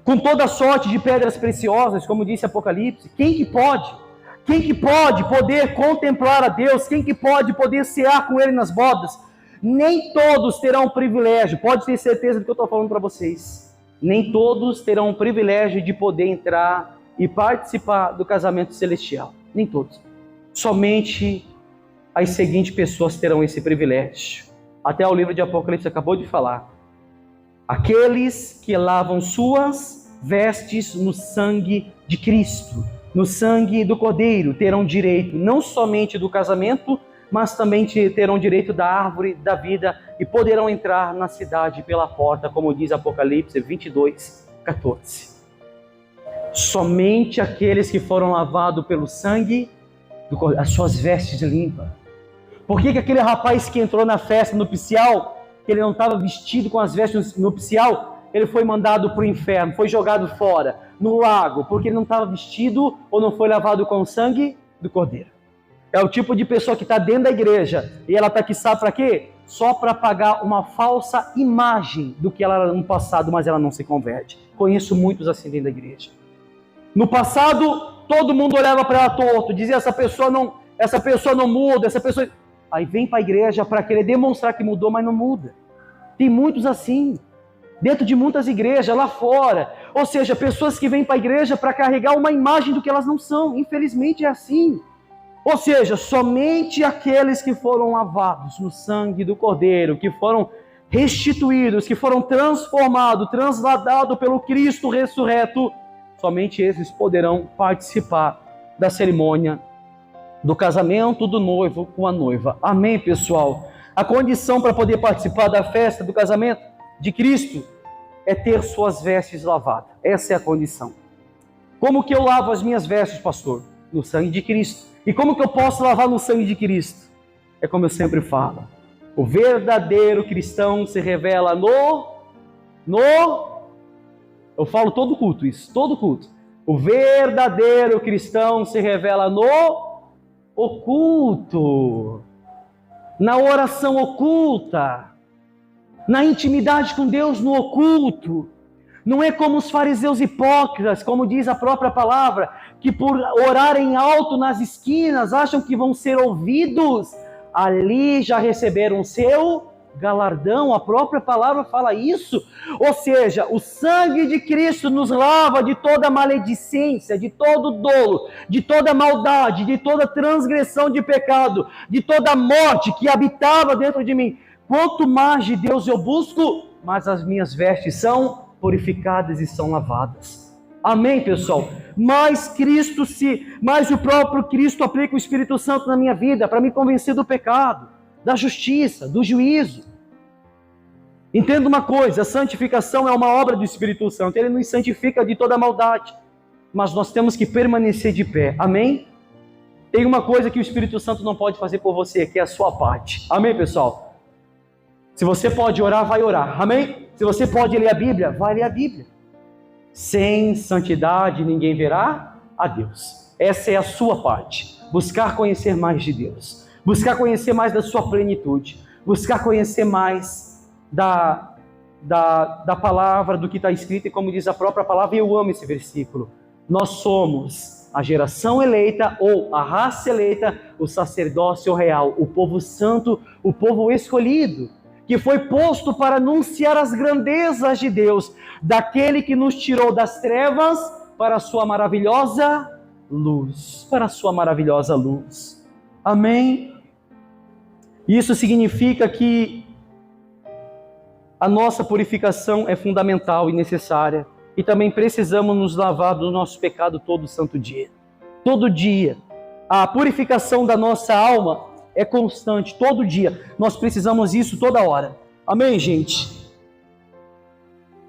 com toda sorte de pedras preciosas, como disse Apocalipse. Quem que pode? Quem que pode poder contemplar a Deus? Quem que pode poder cear com Ele nas bodas? Nem todos terão o privilégio, pode ter certeza do que eu estou falando para vocês. nem todos terão o privilégio de poder entrar e participar do casamento celestial. Nem todos. Somente as seguintes pessoas terão esse privilégio. Até o livro de Apocalipse acabou de falar. Aqueles que lavam suas vestes no sangue de Cristo, no sangue do Cordeiro, terão direito não somente do casamento, mas também terão direito da árvore da vida e poderão entrar na cidade pela porta, como diz Apocalipse 22, 14. Somente aqueles que foram lavados pelo sangue do Cordeiro, as suas vestes limpas. Por que aquele rapaz que entrou na festa nupcial, que ele não estava vestido com as vestes nupcial, ele foi mandado para o inferno, foi jogado fora, no lago, porque ele não estava vestido ou não foi lavado com o sangue do Cordeiro? É o tipo de pessoa que está dentro da igreja e ela está aqui, sabe para quê? Só para pagar uma falsa imagem do que ela era no passado, mas ela não se converte. Conheço muitos assim dentro da igreja. No passado, todo mundo olhava para ela torto, dizia essa pessoa não muda, essa pessoa... Aí vem para a igreja para querer demonstrar que mudou, mas não muda. Tem muitos assim, dentro de muitas igrejas, lá fora. Ou seja, pessoas que vêm para a igreja para carregar uma imagem do que elas não são. Infelizmente é assim. Ou seja, somente aqueles que foram lavados no sangue do Cordeiro, que foram restituídos, que foram transformados, transladados pelo Cristo ressurreto, somente esses poderão participar da cerimônia do casamento do noivo com a noiva. Amém, pessoal? A condição para poder participar da festa do casamento de Cristo é ter suas vestes lavadas. Essa é a condição. Como que eu lavo as minhas vestes, pastor? No sangue de Cristo. E como que eu posso lavar no sangue de Cristo? É como eu sempre falo. O verdadeiro cristão se revela eu falo todo culto isso, todo culto. O verdadeiro cristão se revela no oculto, na oração oculta, na intimidade com Deus no oculto. Não é como os fariseus hipócritas, como diz a própria palavra, que por orarem alto nas esquinas acham que vão ser ouvidos. Ali já receberam o seu galardão. A própria palavra fala isso. Ou seja, o sangue de Cristo nos lava de toda maledicência, de todo dolo, de toda maldade, de toda transgressão de pecado, de toda morte que habitava dentro de mim. Quanto mais de Deus eu busco, mais as minhas vestes são purificadas e são lavadas. Amém, pessoal? Mais o próprio Cristo aplica o Espírito Santo na minha vida para me convencer do pecado, da justiça, do juízo. Entenda uma coisa, a santificação é uma obra do Espírito Santo. Ele nos santifica de toda maldade, mas nós temos que permanecer de pé. Amém? Tem uma coisa que o Espírito Santo não pode fazer por você, que é a sua parte. Amém, pessoal? Se você pode orar, vai orar. Amém? Se você pode ler a Bíblia, vai ler a Bíblia. Sem santidade ninguém verá a Deus. Essa é a sua parte. Buscar conhecer mais de Deus. Buscar conhecer mais da sua plenitude. Buscar conhecer mais da palavra, do que está escrito. E como diz a própria palavra, eu amo esse versículo. Nós somos a geração eleita, ou a raça eleita, o sacerdócio real, o povo santo, o povo escolhido, que foi posto para anunciar as grandezas de Deus, daquele que nos tirou das trevas para a sua maravilhosa luz. Para a sua maravilhosa luz. Amém? Isso significa que a nossa purificação é fundamental e necessária. E também precisamos nos lavar do nosso pecado todo santo dia. Todo dia. A purificação da nossa alma é constante, todo dia. Nós precisamos disso toda hora. Amém, gente?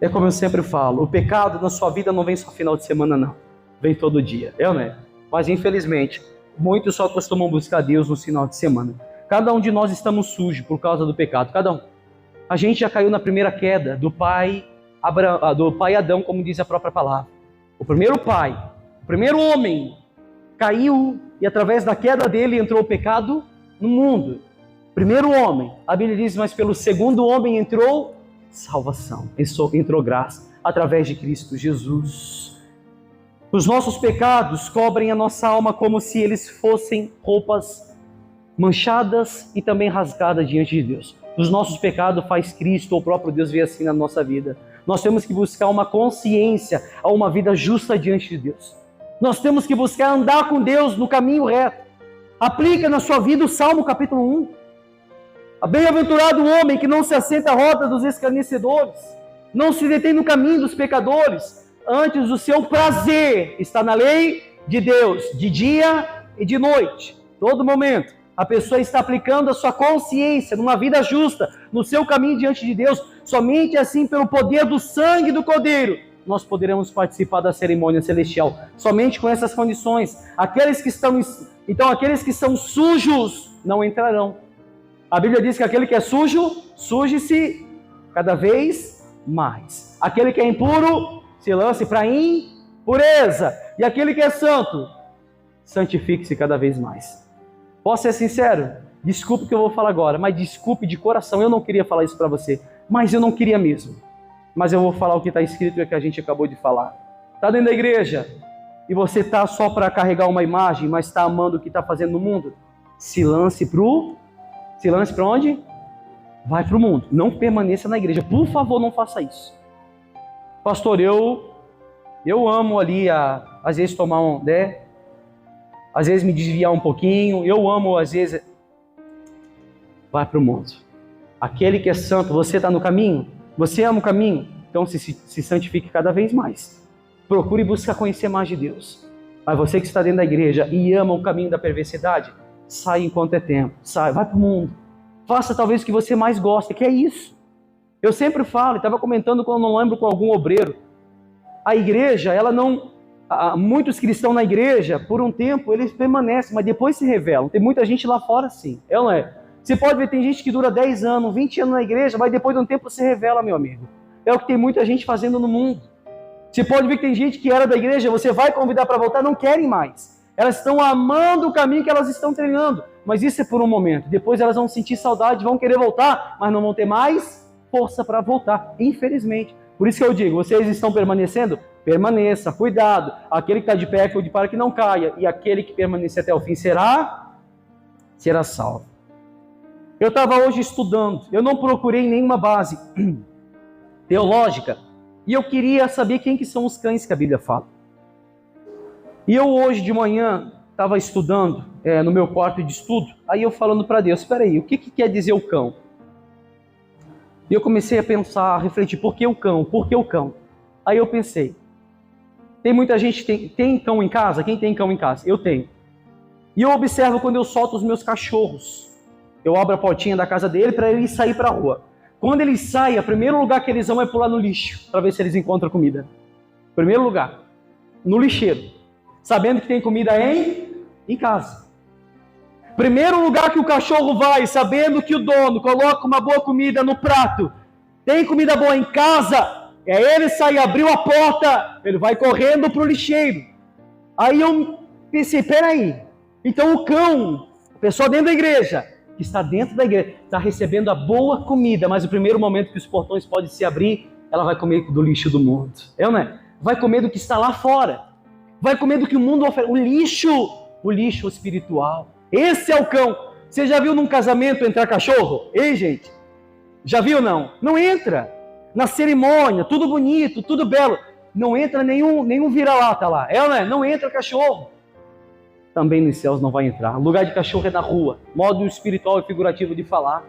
É como eu sempre falo, o pecado na sua vida não vem só final de semana, não. Vem todo dia, né? Mas infelizmente, muitos só costumam buscar Deus no final de semana. Cada um de nós estamos sujos por causa do pecado, cada um. A gente já caiu na primeira queda do pai Adão, como diz a própria palavra. O primeiro pai, o primeiro homem, caiu e através da queda dele entrou o pecado no mundo. Primeiro homem, a Bíblia diz, mas pelo segundo homem entrou salvação, entrou graça, através de Cristo Jesus. Os nossos pecados cobrem a nossa alma como se eles fossem roupas manchadas e também rasgadas diante de Deus. Os nossos pecados faz Cristo, ou o próprio Deus, ver assim na nossa vida. Nós temos que buscar uma consciência a uma vida justa diante de Deus. Nós temos que buscar andar com Deus no caminho reto. Aplica na sua vida o Salmo capítulo 1. Bem-aventurado o homem que não se assenta à roda dos escarnecedores, não se detém no caminho dos pecadores, antes o seu prazer está na lei de Deus, de dia e de noite, todo momento. A pessoa está aplicando a sua consciência numa vida justa, no seu caminho diante de Deus. Somente assim, pelo poder do sangue do Cordeiro, nós poderemos participar da cerimônia celestial. Somente com essas condições. Aqueles que são sujos não entrarão. A Bíblia diz que aquele que é sujo, suje-se cada vez mais. Aquele que é impuro, se lance para a impureza. E aquele que é santo, santifique-se cada vez mais. Posso ser sincero? Desculpe o que eu vou falar agora, mas desculpe de coração, eu não queria falar isso para você, mas eu não queria mesmo. Mas eu vou falar o que está escrito e o que a gente acabou de falar. Está dentro da igreja e você está só para carregar uma imagem, mas está amando o que está fazendo no mundo? Se lance para onde? Vai para o mundo. Não permaneça na igreja. Por favor, não faça isso. Pastor, eu amo ali, às vezes tomar às vezes me desviar um pouquinho. Eu amo, às vezes... Vai para o mundo. Aquele que é santo, você está no caminho? Você ama o caminho? Então se santifique cada vez mais. Procure buscar conhecer mais de Deus. Mas você que está dentro da igreja e ama o caminho da perversidade, sai enquanto é tempo. Sai, vai para o mundo. Faça talvez o que você mais gosta, que é isso. Eu sempre falo, estava comentando quando não lembro com algum obreiro. A igreja, ela não... Muitos cristãos na igreja, por um tempo, eles permanecem, mas depois se revelam. Tem muita gente lá fora, sim. É ou não é? Você pode ver, tem gente que dura 10 anos, 20 anos na igreja, mas depois de um tempo se revela, meu amigo. É o que tem muita gente fazendo no mundo. Você pode ver que tem gente que era da igreja, você vai convidar para voltar, não querem mais. Elas estão amando o caminho que elas estão treinando, mas isso é por um momento. Depois elas vão sentir saudade, vão querer voltar, mas não vão ter mais força para voltar, infelizmente. Por isso que eu digo, vocês estão permanecendo? Permaneça, cuidado. Aquele que está de pé, cuide para que não caia. E aquele que permanecer até o fim será salvo. Eu estava hoje estudando, eu não procurei nenhuma base teológica, e eu queria saber quem que são os cães que a Bíblia fala. E eu hoje de manhã estava estudando no meu quarto de estudo, aí eu falando para Deus, espera aí, o que quer dizer o cão? E eu comecei a pensar, a refletir, por que o cão? Por que o cão? Aí eu pensei, tem muita gente que tem cão em casa? Quem tem cão em casa? Eu tenho. E eu observo quando eu solto os meus cachorros. Eu abro a portinha da casa dele para eles sair para a rua. Quando eles saem, o primeiro lugar que eles vão é pular no lixo, para ver se eles encontram comida. Primeiro lugar, no lixeiro. Sabendo que tem comida em casa. Primeiro lugar que o cachorro vai, sabendo que o dono coloca uma boa comida no prato. Tem comida boa em casa, ele sai, abriu a porta, ele vai correndo para o lixeiro. Aí eu pensei, peraí, então o cão, a pessoa dentro da igreja, que está dentro da igreja, está recebendo a boa comida, mas o primeiro momento que os portões podem se abrir, ela vai comer do lixo do mundo. Né? Vai comer do que está lá fora. Vai comer do que o mundo oferece. O lixo espiritual. Esse é o cão. Você já viu num casamento entrar cachorro? Ei, gente, já viu não? Não entra. Na cerimônia, tudo bonito, tudo belo. Não entra nenhum vira-lata lá. Não entra cachorro. Também nos céus não vai entrar. O lugar de cachorro é na rua. Modo espiritual e figurativo de falar.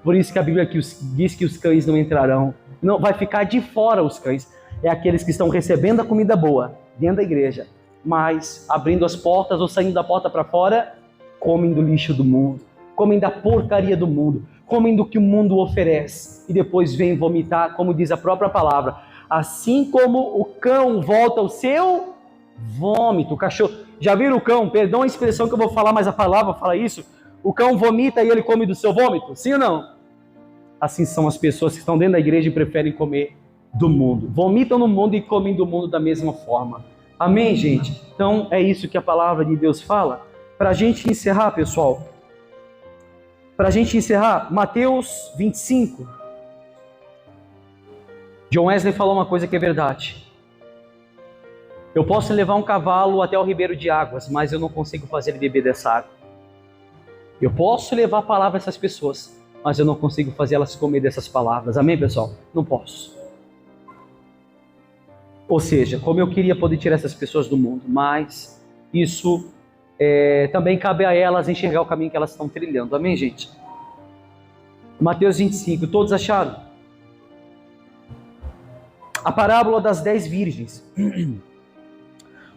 Por isso que a Bíblia diz que os cães não entrarão. Não, vai ficar de fora os cães. É aqueles que estão recebendo a comida boa dentro da igreja. Mas abrindo as portas ou saindo da porta para fora, comem do lixo do mundo. Comem da porcaria do mundo. Comem do que o mundo oferece. E depois vêm vomitar, como diz a própria palavra. Assim como o cão volta ao seu vômito. O cachorro... Já viram o cão? Perdão a expressão que eu vou falar, mas a palavra fala isso. O cão vomita e ele come do seu vômito? Sim ou não? Assim são as pessoas que estão dentro da igreja e preferem comer do mundo. Vomitam no mundo e comem do mundo da mesma forma. Amém, gente? Então é isso que a palavra de Deus fala. Para a gente encerrar, pessoal. Para a gente encerrar, Mateus 25. John Wesley falou uma coisa que é verdade. Eu posso levar um cavalo até o ribeiro de águas, mas eu não consigo fazer ele beber dessa água. Eu posso levar a palavra a essas pessoas, mas eu não consigo fazer elas comer dessas palavras. Amém, pessoal? Não posso. Ou seja, como eu queria poder tirar essas pessoas do mundo, mas isso também cabe a elas enxergar o caminho que elas estão trilhando. Amém, gente? Mateus 25, todos acharam? A parábola das 10 virgens.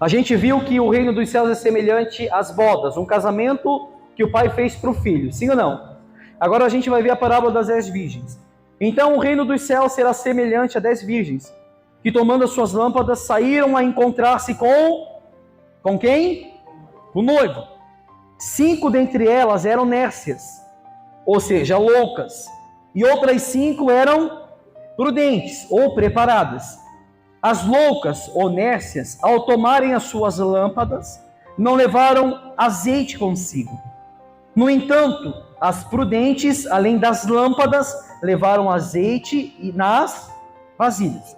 A gente viu que o reino dos céus é semelhante às bodas, um casamento que o pai fez para o filho, sim ou não? Agora a gente vai ver a parábola das 10 virgens. Então o reino dos céus será semelhante a 10 virgens, que tomando as suas lâmpadas saíram a encontrar-se com quem? O noivo. 5 dentre elas eram nércias, ou seja, loucas, e outras 5 eram prudentes ou preparadas. As loucas ou nércias, ao tomarem as suas lâmpadas, não levaram azeite consigo. No entanto, as prudentes, além das lâmpadas, levaram azeite nas vasilhas.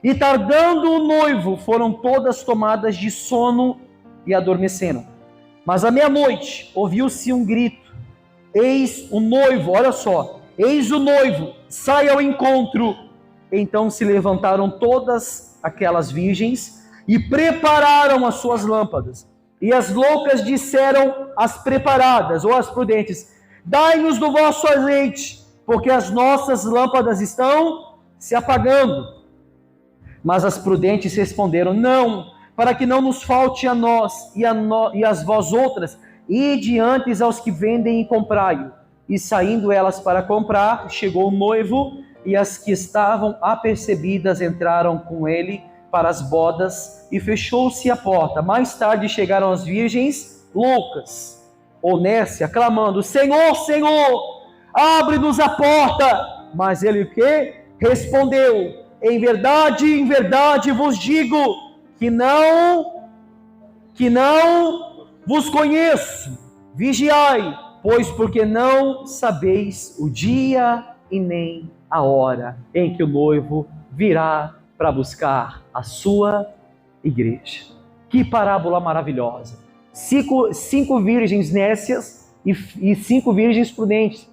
E tardando o noivo, foram todas tomadas de sono e adormeceram. Mas à meia-noite ouviu-se um grito: eis o noivo, olha só, eis o noivo, sai ao encontro. Então se levantaram todas aquelas virgens e prepararam as suas lâmpadas. E as loucas disseram às preparadas, ou às prudentes: dai-nos do vosso azeite, porque as nossas lâmpadas estão se apagando. Mas as prudentes responderam: não, para que não nos falte a nós e as vós outras, ide antes aos que vendem e comprai-o. E saindo elas para comprar, chegou o noivo, e as que estavam apercebidas entraram com ele para as bodas, e fechou-se a porta. Mais tarde chegaram as virgens loucas, ou nércia, clamando: Senhor, Senhor, abre-nos a porta. Mas ele o quê? Respondeu: em verdade vos digo que não vos conheço. Vigiai, pois porque não sabeis o dia e nem a hora em que o noivo virá para buscar a sua igreja. Que parábola maravilhosa! 5 virgens nécias e 5 virgens prudentes.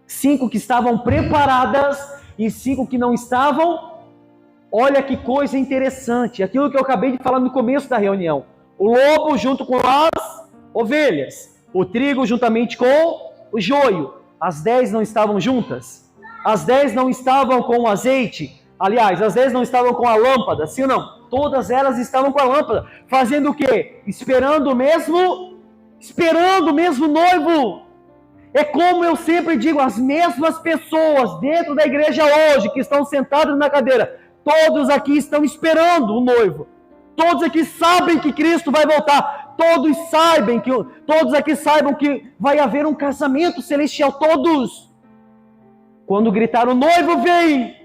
5 que estavam preparadas e 5 que não estavam. Olha que coisa interessante, aquilo que eu acabei de falar no começo da reunião. O lobo junto com as ovelhas, o trigo juntamente com o joio. As 10 não estavam juntas? As 10 não estavam com o azeite? Aliás, as 10 não estavam com a lâmpada, sim ou não? Todas elas estavam com a lâmpada, fazendo o quê? Esperando mesmo noivo. É como eu sempre digo, as mesmas pessoas dentro da igreja hoje, que estão sentadas na cadeira, todos aqui estão esperando o noivo. Todos aqui sabem que Cristo vai voltar. Todos aqui saibam que vai haver um casamento celestial. Todos. Quando gritaram: o noivo vem,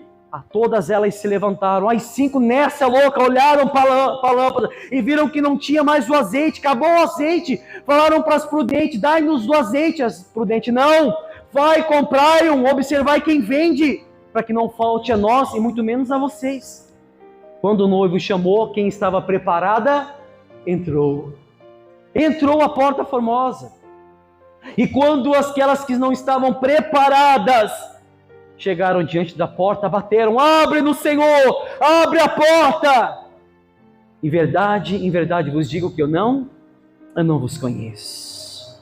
todas elas se levantaram. As 5 nessa louca olharam para a lâmpada e viram que não tinha mais o azeite. Acabou o azeite. Falaram para as prudentes: dai-nos do azeite. As prudentes: não, vai, comprai observai quem vende, para que não falte a nós e muito menos a vocês. Quando o noivo chamou, quem estava preparada entrou a porta formosa. E quando aquelas que não estavam preparadas chegaram diante da porta, bateram: abre-nos, Senhor, abre a porta. Em verdade vos digo que eu não vos conheço.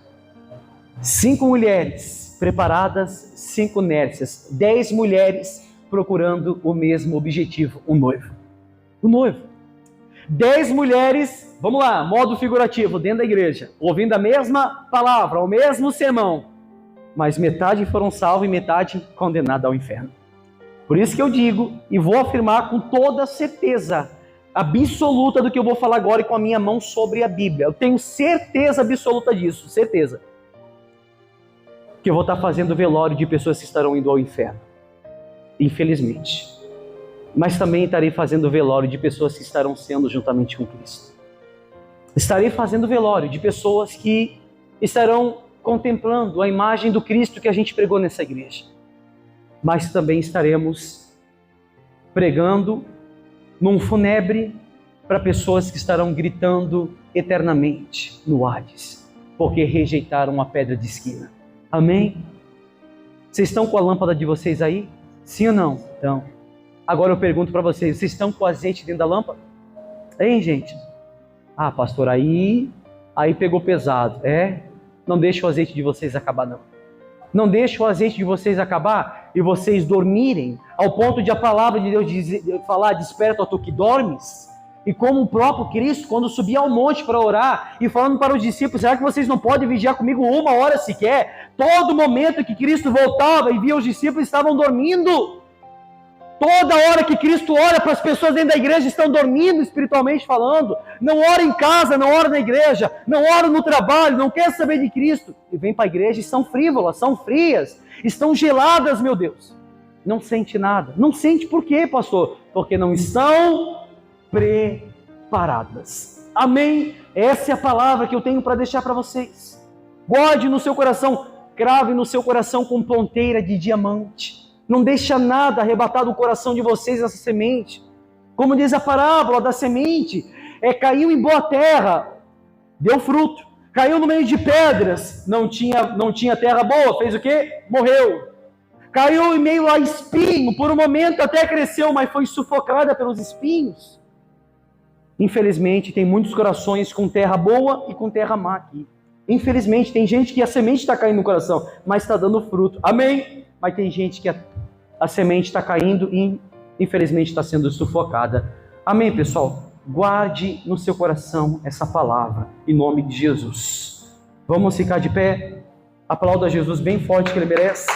5 mulheres preparadas, 5 nércias, 10 mulheres procurando o mesmo objetivo: o noivo. 10 mulheres, vamos lá, modo figurativo, dentro da igreja, ouvindo a mesma palavra, o mesmo sermão, mas metade foram salvos e metade condenada ao inferno. Por isso que eu digo, e vou afirmar com toda certeza absoluta do que eu vou falar agora e com a minha mão sobre a Bíblia, eu tenho certeza absoluta disso, certeza, que eu vou estar fazendo velório de pessoas que estarão indo ao inferno, infelizmente. Mas também estarei fazendo velório de pessoas que estarão sendo juntamente com Cristo. Estarei fazendo velório de pessoas que estarão contemplando a imagem do Cristo que a gente pregou nessa igreja. Mas também estaremos pregando num funebre para pessoas que estarão gritando eternamente no Hades, porque rejeitaram a pedra de esquina. Amém? Vocês estão com a lâmpada de vocês aí? Sim ou não? Então, Agora eu pergunto para vocês estão com azeite dentro da lâmpada? Hein, gente? Ah, pastor, aí pegou pesado. Não deixe o azeite de vocês acabar, não. Não deixe o azeite de vocês acabar e vocês dormirem, ao ponto de a palavra de Deus falar, desperta tu que dormes. E como o próprio Cristo, quando subia ao monte para orar e falando para os discípulos, será que vocês não podem vigiar comigo 1 hora sequer? Todo momento que Cristo voltava e via os discípulos estavam dormindo. Toda hora que Cristo ora para as pessoas dentro da igreja estão dormindo espiritualmente falando. Não ora em casa, não ora na igreja, não ora no trabalho, não quer saber de Cristo. E vem para a igreja e são frívolas, são frias, estão geladas, meu Deus. Não sente nada. Não sente por quê, pastor? Porque não estão preparadas. Amém? Essa é a palavra que eu tenho para deixar para vocês. Guarde no seu coração, crave no seu coração com ponteira de diamante. Não deixa nada arrebatar do coração de vocês essa semente. Como diz a parábola da semente, caiu em boa terra, deu fruto. Caiu no meio de pedras, não tinha terra boa, fez o quê? Morreu. Caiu em meio a espinho, por um momento até cresceu, mas foi sufocada pelos espinhos. Infelizmente, tem muitos corações com terra boa e com terra má aqui. Infelizmente, tem gente que a semente está caindo no coração, mas está dando fruto. Amém? Mas tem gente que a semente está caindo e infelizmente está sendo sufocada. Amém, pessoal? Guarde no seu coração essa palavra, em nome de Jesus. Vamos ficar de pé? Aplauda Jesus bem forte que Ele merece.